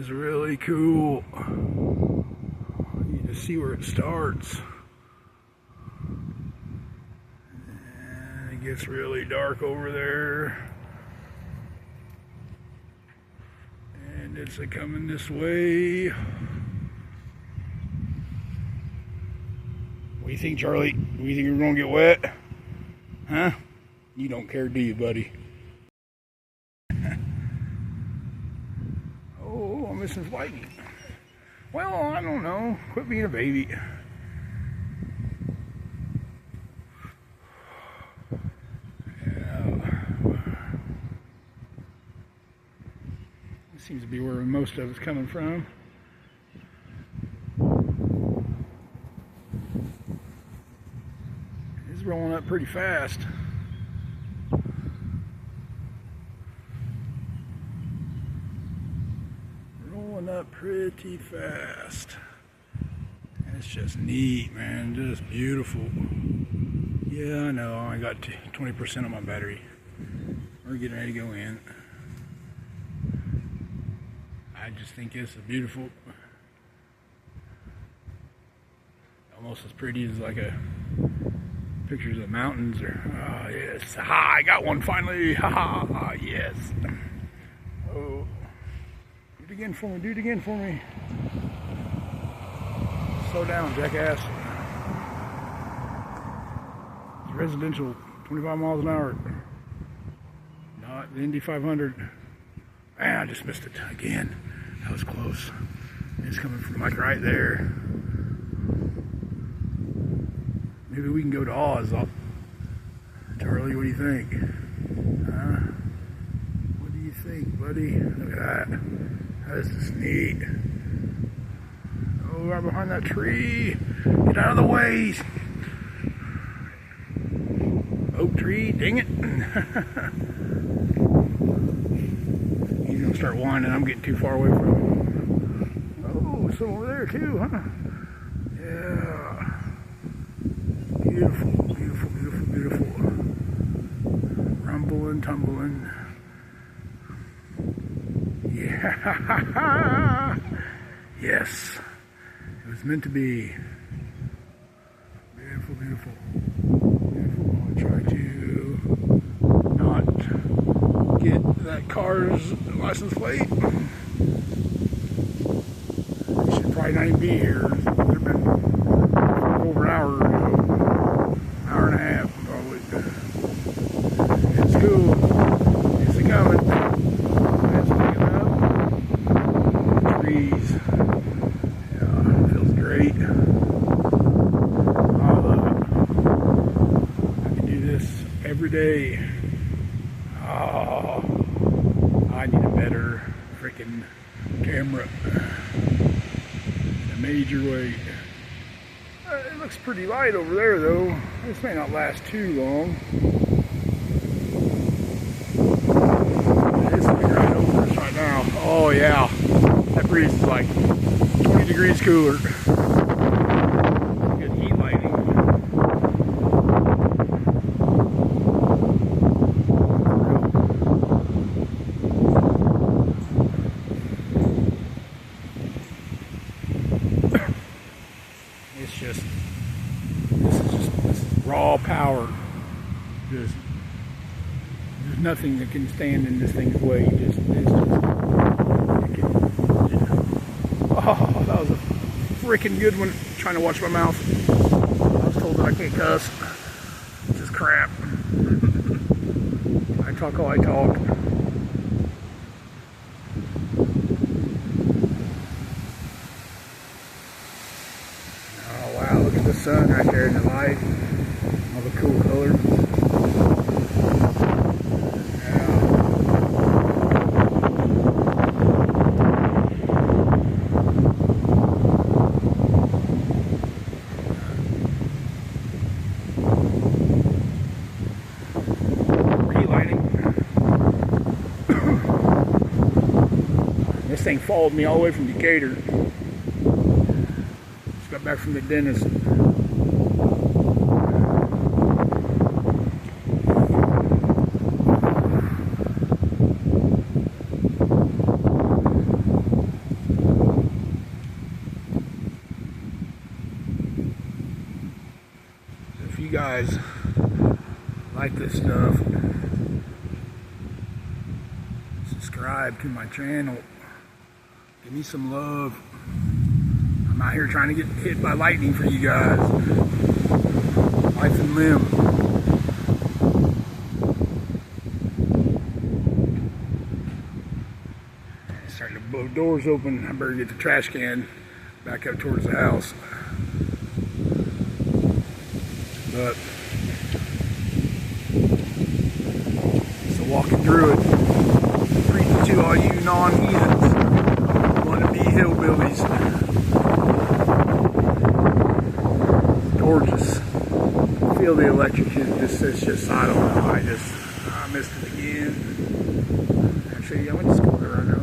is really cool. You can see where it starts. And it gets really dark over there. And it's coming this way. What do you think, Charlie? Do you think we're gonna get wet? Huh? You don't care, do you, buddy? Oh, I'm missing lightning. Well, I don't know. Quit being a baby. Yeah. This seems to be where most of it's coming from. It's rolling up pretty fast. Up pretty fast. It's just neat, man. Just beautiful. Yeah, I know. I got 20% on my battery. We're getting ready to go in. I just think this is beautiful. Almost as pretty as like a pictures of the mountains. Or oh yes, ha! I got one finally. Ha ha! Yes. Oh. Do it again for me, do it again for me. Slow down, jackass. It's residential, 25 miles an hour. Not the Indy 500. Man, I just missed it again. That was close. It's coming from like right there. Maybe we can go to Oz. Charlie, what do you think? Huh? What do you think, buddy? Look at that. This is neat. Oh, right behind that tree. Get out of the way. Oak tree, dang it. He's going to start whining. I'm getting too far away from him. Oh, some over there too, huh? Yeah. Beautiful, beautiful, beautiful, beautiful. Rumbling, tumbling. Yeah. Yes. It was meant to be. Beautiful, beautiful. Beautiful. I'll try to not get that car's license plate. It should probably not even be here. It would have been over an hour ago. Hour and a half, probably. It's cool. It's coming. Yeah, feels great. I love it. I can do this every day. Oh, I need a better freaking camera in a major way. It looks pretty light over there though. This may not last too long. It's right over us right now. Oh yeah. That breeze is like 20 degrees cooler. Good heat lighting. It's just, this is raw power. There's nothing that can stand in this thing's way. Oh, that was a freaking good one. Trying to watch my mouth. I was told that I can't cuss. It's just crap. I talk all I talk. Oh wow, look at the sun right there in the light. All the cool colors. This thing followed me all the way from Decatur. Just got back from the dentist. guys like this stuff, subscribe to my channel. Give me some love. I'm out here trying to get hit by lightning for you guys. Life and limb. Starting to blow doors open. I better get the trash can back up towards the house. But so walking through it, preaching to all you non-heathens, wannabe hillbillies. Gorgeous. Feel the electric it's just I don't know. I missed it again. Actually, I went to school there, I know.